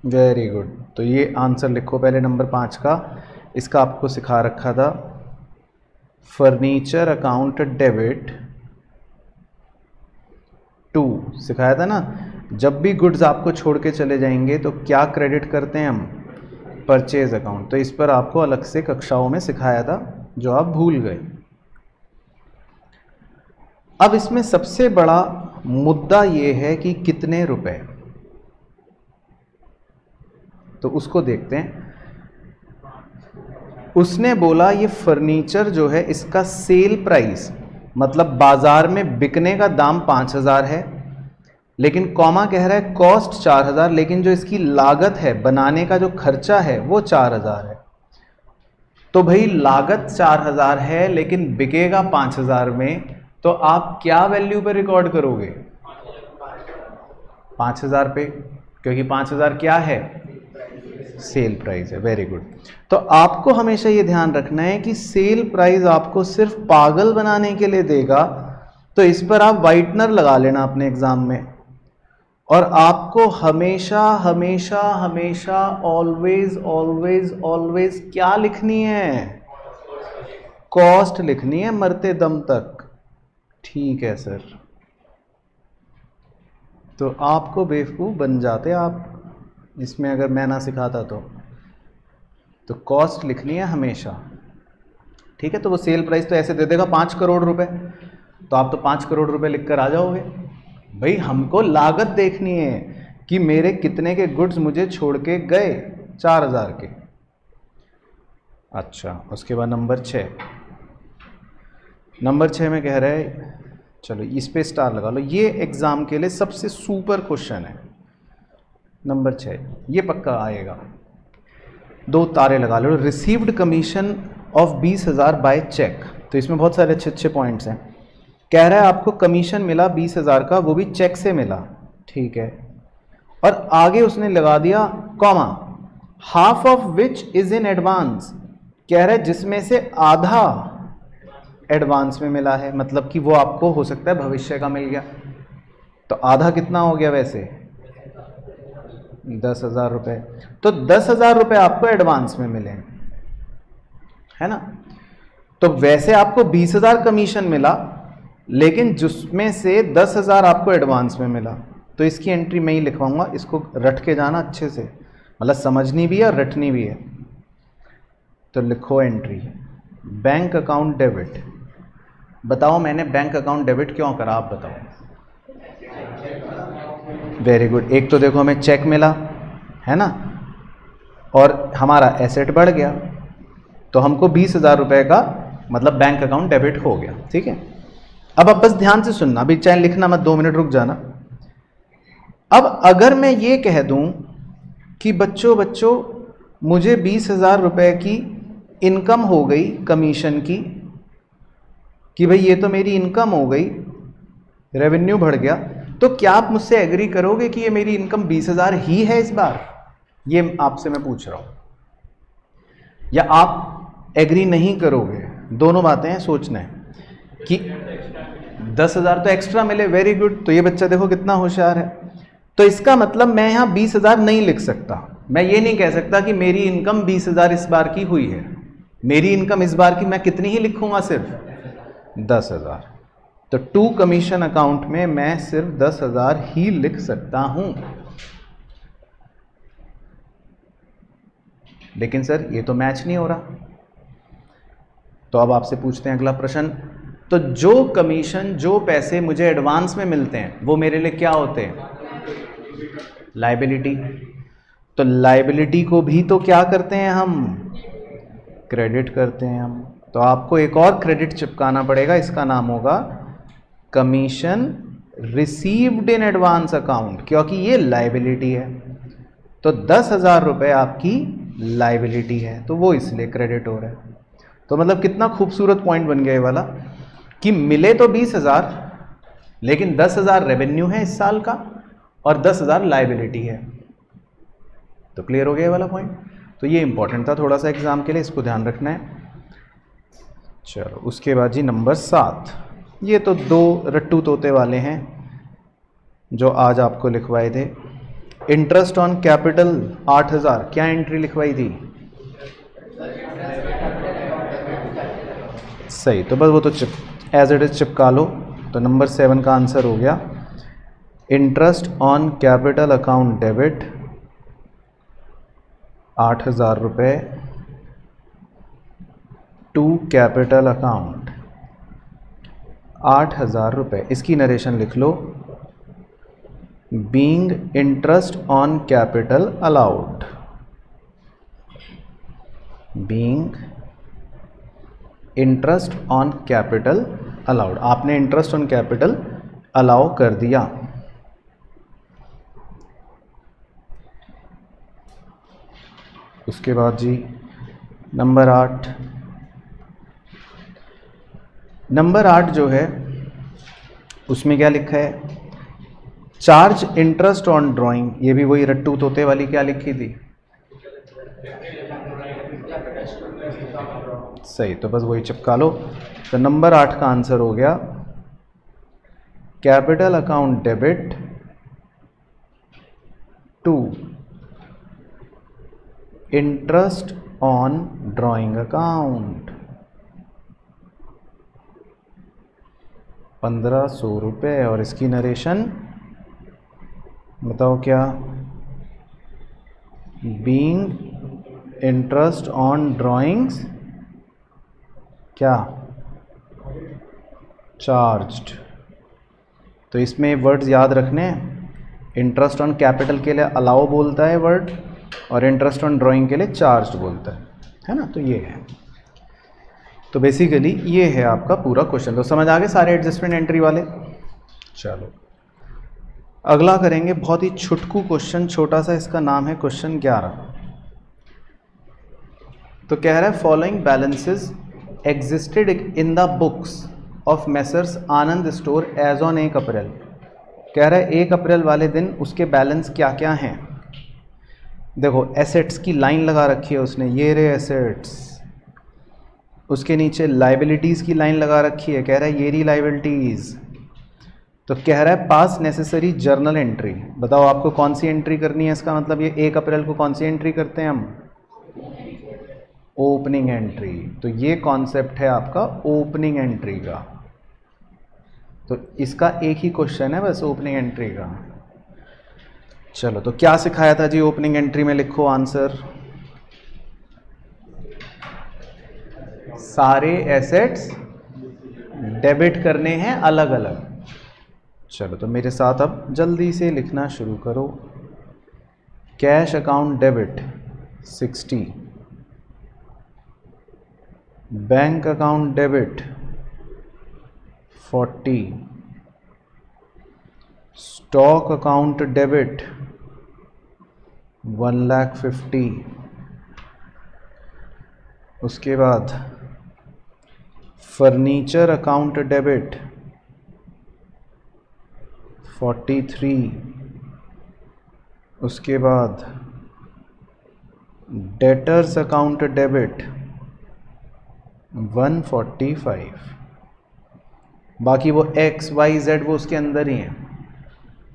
Very good. तो ये आंसर लिखो पहले नंबर 5 का। इसका आपको सिखा रखा था फर्नीचर अकाउंट डेबिट टू, सिखाया था ना। जब भी गुड्स आपको छोड़ के चले जाएंगे तो क्या क्रेडिट करते हैं हम? Purchase account. तो इस पर आपको अलग से कक्षाओं में सिखाया था जो आप भूल गए। अब इसमें सबसे बड़ा मुद्दा ये है कि कितने रुपए, तो उसको देखते हैं। उसने बोला ये फर्नीचर जो है इसका सेल प्राइस, मतलब बाजार में बिकने का दाम 5,000 है, लेकिन कॉमा कह रहा है कॉस्ट 4,000, लेकिन जो इसकी लागत है, बनाने का जो खर्चा है वो 4,000 है। तो भाई लागत 4,000 है लेकिन बिकेगा 5,000 में, तो आप क्या वैल्यू पे रिकॉर्ड करोगे? 5,000 पे, क्योंकि 5,000 क्या है? सेल प्राइस है। Very good. तो आपको हमेशा ये ध्यान रखना है कि सेल प्राइस आपको सिर्फ पागल बनाने के लिए देगा, तो इस पर आप वाइटनर लगा लेना अपने एग्जाम में। और आपको हमेशा हमेशा हमेशा ऑलवेज ऑलवेज ऑलवेज क्या लिखनी है? कॉस्ट लिखनी है, मरते दम तक। ठीक है सर। तो आपको बेवकूफ़ बन जाते आप इसमें अगर मैं ना सिखाता तो कॉस्ट लिखनी है हमेशा। ठीक है। तो वो सेल प्राइस तो ऐसे दे देगा 5 करोड़ रुपए, तो आप तो 5 करोड़ रुपए लिखकर आ जाओगे। भाई हमको लागत देखनी है कि मेरे कितने के गुड्स मुझे छोड़ के गए, 4,000 के। अच्छा, उसके बाद नंबर 6। नंबर 6 में कह रहा है, चलो इस पे स्टार लगा लो, ये एग्जाम के लिए सबसे सुपर क्वेश्चन है। नंबर 6 ये पक्का आएगा, 2 तारे लगा लो। Received commission of 20,000 by cheque. तो इसमें बहुत सारे अच्छे अच्छे पॉइंट्स हैं। कह रहा है आपको कमीशन मिला 20,000 का, वो भी चेक से मिला। ठीक है। और आगे उसने लगा दिया comma, half of which is in advance. कह रहा है जिसमें से आधा एडवांस में मिला है, मतलब कि वो आपको हो सकता है भविष्य का मिल गया। तो आधा कितना हो गया वैसे? 10,000 रुपये। तो 10,000 रुपये आपको एडवांस में मिले, है ना। तो वैसे आपको 20,000 कमीशन मिला, लेकिन जिसमें से 10,000 आपको एडवांस में मिला। तो इसकी एंट्री मैं ही लिखवाऊंगा, इसको रट के जाना अच्छे से, मतलब समझनी भी है और रटनी भी है। तो लिखो एंट्री बैंक अकाउंट डेबिट। बताओ मैंने बैंक अकाउंट डेबिट क्यों करा, आप बताओ। Very good. एक तो देखो हमें चेक मिला, है ना, और हमारा एसेट बढ़ गया, तो हमको 20,000 रुपये का मतलब बैंक अकाउंट डेबिट हो गया। ठीक है। अब आप बस ध्यान से सुनना, अभी चाहे लिखना मत, 2 मिनट रुक जाना। अब अगर मैं ये कह दूं कि बच्चों मुझे 20,000 रुपये की इनकम हो गई कमीशन की, कि भाई ये तो मेरी इनकम हो गई, रेवेन्यू बढ़ गया, तो क्या आप मुझसे एग्री करोगे कि ये मेरी इनकम 20,000 ही है इस बार? ये आपसे मैं पूछ रहा हूं, या आप एग्री नहीं करोगे? दोनों बातें हैं, सोचना है कि 10,000 तो एक्स्ट्रा मिले, वेरी गुड, तो ये बच्चा देखो कितना होशियार है। तो इसका मतलब मैं यहां 20,000 नहीं लिख सकता, मैं ये नहीं कह सकता कि मेरी इनकम 20,000 इस बार की हुई है। मेरी इनकम इस बार की मैं कितनी ही लिखूंगा? सिर्फ 10,000। तो टू कमीशन अकाउंट में मैं सिर्फ 10,000 ही लिख सकता हूं। लेकिन सर ये तो मैच नहीं हो रहा। तो अब आपसे पूछते हैं अगला प्रश्न, तो जो कमीशन, जो पैसे मुझे एडवांस में मिलते हैं वो मेरे लिए क्या होते हैं? लायबिलिटी। तो लायबिलिटी को भी तो क्या करते हैं हम? क्रेडिट करते हैं हम। तो आपको एक और क्रेडिट चिपकाना पड़ेगा, इसका नाम होगा commission received in advance account, क्योंकि ये लायबिलिटी है। तो 10,000 रुपये आपकी लायबिलिटी है, तो वो इसलिए क्रेडिट हो रहा है। तो मतलब कितना खूबसूरत पॉइंट बन गया ये वाला, कि मिले तो 20,000 लेकिन 10,000 रेवेन्यू है इस साल का और 10,000 लायबिलिटी है। तो क्लियर हो गया ये वाला पॉइंट। तो ये इंपॉर्टेंट था थोड़ा सा एग्जाम के लिए, इसको ध्यान रखना है। चलो उसके बाद जी नंबर 7, ये तो 2 रट्टू तोते वाले हैं जो आज आपको लिखवाए थे। इंटरेस्ट ऑन कैपिटल 8,000, क्या एंट्री लिखवाई थी? सही, तो बस वो तो एज इट इज चिपका लो। तो नंबर 7 का आंसर हो गया interest on capital account debit 8,000 रुपये टू कैपिटल अकाउंट 8,000 रुपये। इसकी नरेशन लिख लो, being interest on capital allowed, being interest on capital allowed. आपने इंटरेस्ट ऑन कैपिटल अलाउ कर दिया। उसके बाद जी नंबर 8, नंबर 8 जो है उसमें क्या लिखा है? Charge interest on drawing. ये भी वही रट्टू तोते वाली क्या लिखी थी? सही, तो बस वही चिपका लो। तो नंबर 8 का आंसर हो गया capital account debit to interest on drawing account 1,500 रुपये। और इसकी नरेशन बताओ क्या? बीइंग इंटरेस्ट ऑन ड्राइंग्स क्या? चार्ज्ड। तो इसमें वर्ड्स याद रखने हैं, इंटरेस्ट ऑन कैपिटल के लिए अलाउ बोलता है वर्ड और इंटरेस्ट ऑन ड्राइंग के लिए चार्ज्ड बोलता है ना? तो ये है। तो बेसिकली ये है आपका पूरा क्वेश्चन। तो समझ आ गए सारे एडजस्टमेंट एंट्री वाले। चलो अगला करेंगे, बहुत ही छुटकू क्वेश्चन, छोटा सा, इसका नाम है क्वेश्चन 11। तो कह रहा है following balances existed in the books of messrs Anand store as on 1 April. कह रहा है 1 अप्रैल वाले दिन उसके बैलेंस क्या क्या हैं। देखो एसेट्स की लाइन लगा रखी है उसने, ये रे एसेट्स। उसके नीचे लाइबिलिटीज़ की लाइन लगा रखी है, कह रहा है ये रही लाइबिलिटीज़। तो कह रहा है पास नेसेसरी जर्नल एंट्री। बताओ आपको कौन सी एंट्री करनी है? इसका मतलब ये 1 अप्रैल को कौन सी एंट्री करते हैं हम? Opening entry. तो ये कॉन्सेप्ट है आपका ओपनिंग एंट्री का। तो इसका एक ही क्वेश्चन है बस, ओपनिंग एंट्री का। चलो तो क्या सिखाया था जी ओपनिंग एंट्री में? लिखो आंसर। सारे एसेट्स डेबिट करने हैं अलग अलग। चलो तो मेरे साथ अब जल्दी से लिखना शुरू करो। Cash account debit 60, bank account debit 40, stock account debit 1,50,000, उसके बाद फर्नीचर अकाउंट डेबिट 43, उसके बाद डेटर्स अकाउंट डेबिट 145, बाकी वो एक्स वाई जेड वो उसके अंदर ही है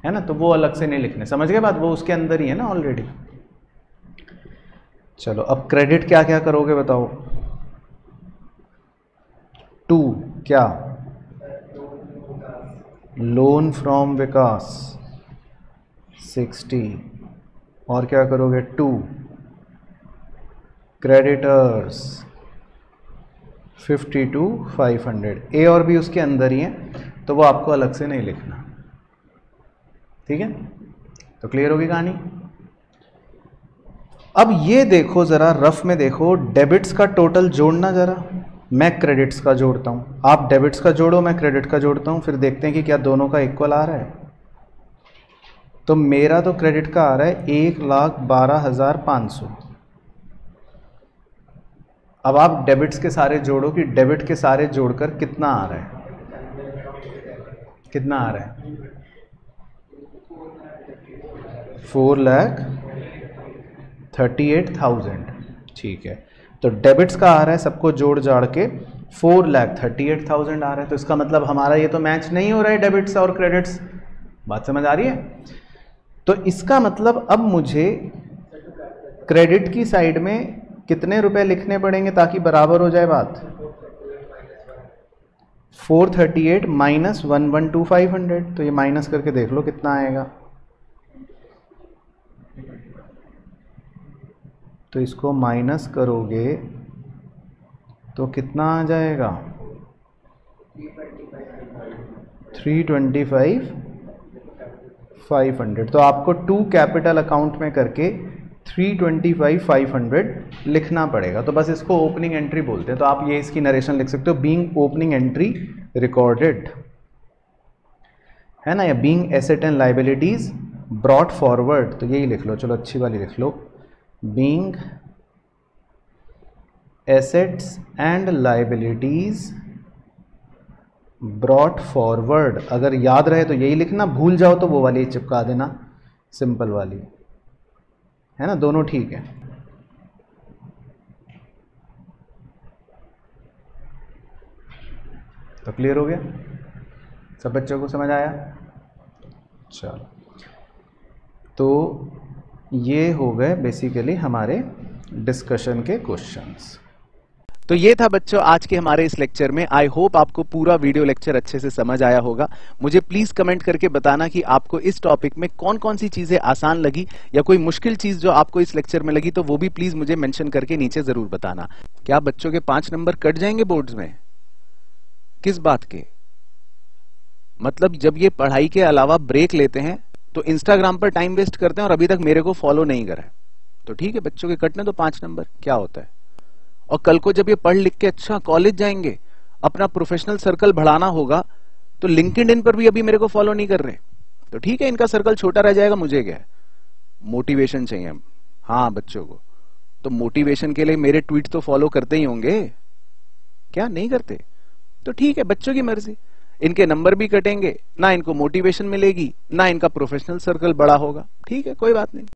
ना, तो वो अलग से नहीं लिखने, समझ गए बात, वो उसके अंदर ही है ना ऑलरेडी। चलो अब क्रेडिट क्या क्या करोगे बताओ। 2 क्या, लोन फ्रॉम विकास 60, और क्या करोगे 2 क्रेडिटर्स 52,500, ए और बी उसके अंदर ही है तो वो आपको अलग से नहीं लिखना, ठीक है। तो क्लियर होगी कहानी। अब ये देखो जरा रफ में देखो, डेबिट्स का टोटल जोड़ना जरा, मैं क्रेडिट्स का जोड़ता हूँ, आप डेबिट्स का जोड़ो, मैं क्रेडिट का जोड़ता हूँ, फिर देखते हैं कि क्या दोनों का इक्वल आ रहा है। तो मेरा तो क्रेडिट का आ रहा है 1,12,500। अब आप डेबिट्स के सारे जोड़ो कि डेबिट के सारे जोड़कर कितना आ रहा है, कितना आ रहा है 4,38,000, ठीक है। तो डेबिट्स का आ रहा है सबको जोड़ जाड़ के 4,38,000 आ रहा है, तो इसका मतलब हमारा ये तो मैच नहीं हो रहा है डेबिट्स और क्रेडिट्स, बात समझ आ रही है। तो इसका मतलब अब मुझे क्रेडिट की साइड में कितने रुपए लिखने पड़ेंगे ताकि बराबर हो जाए बात, 438 माइनस 112,500, तो ये माइनस करके देख लो कितना आएगा। तो इसको माइनस करोगे तो कितना आ जाएगा 325,500। तो आपको 2 कैपिटल अकाउंट में करके 325,500 लिखना पड़ेगा। तो बस इसको ओपनिंग एंट्री बोलते हैं, तो आप ये इसकी नरेशन लिख सकते हो, बीइंग ओपनिंग एंट्री रिकॉर्डेड, है ना, या being asset and liabilities brought forward, तो यही लिख लो, चलो अच्छी वाली लिख लो, being assets and liabilities brought forward. अगर याद रहे तो यही लिखना, भूल जाओ तो वो वाली चिपका देना, सिंपल वाली, है ना, दोनों ठीक है। तो क्लियर हो गया, सब बच्चों को समझ आया। चलो, तो ये हो गए बेसिकली हमारे डिस्कशन के क्वेश्चंस। तो ये था बच्चों आज के हमारे इस लेक्चर में। आई होप आपको पूरा वीडियो लेक्चर अच्छे से समझ आया होगा। मुझे प्लीज कमेंट करके बताना कि आपको इस टॉपिक में कौन कौन सी चीजें आसान लगी या कोई मुश्किल चीज जो आपको इस लेक्चर में लगी, तो वो भी प्लीज मुझे मेंशन करके नीचे जरूर बताना। क्या बच्चों के 5 नंबर कट जाएंगे बोर्ड्स में? किस बात के? मतलब जब ये पढ़ाई के अलावा ब्रेक लेते हैं तो इंस्टाग्राम पर टाइम वेस्ट करते हैं और अभी तक मेरे को फॉलो नहीं करा है, तो ठीक है बच्चों के कटने तो 5 नंबर, क्या होता है। और कल को जब ये पढ़ लिख के अच्छा कॉलेज जाएंगे, अपना प्रोफेशनल सर्कल बढ़ाना होगा, तो लिंक्डइन पर भी अभी मेरे को फॉलो नहीं कर रहे, तो ठीक है इनका सर्कल छोटा रह जाएगा, मुझे क्या है, मोटिवेशन चाहिए। हाँ बच्चों को तो मोटिवेशन के लिए मेरे ट्वीट तो फॉलो करते ही होंगे, क्या नहीं करते? तो ठीक है बच्चों की मर्जी, इनके नंबर भी कटेंगे, ना इनको मोटिवेशन मिलेगी, ना इनका प्रोफेशनल सर्कल बड़ा होगा, ठीक है कोई बात नहीं।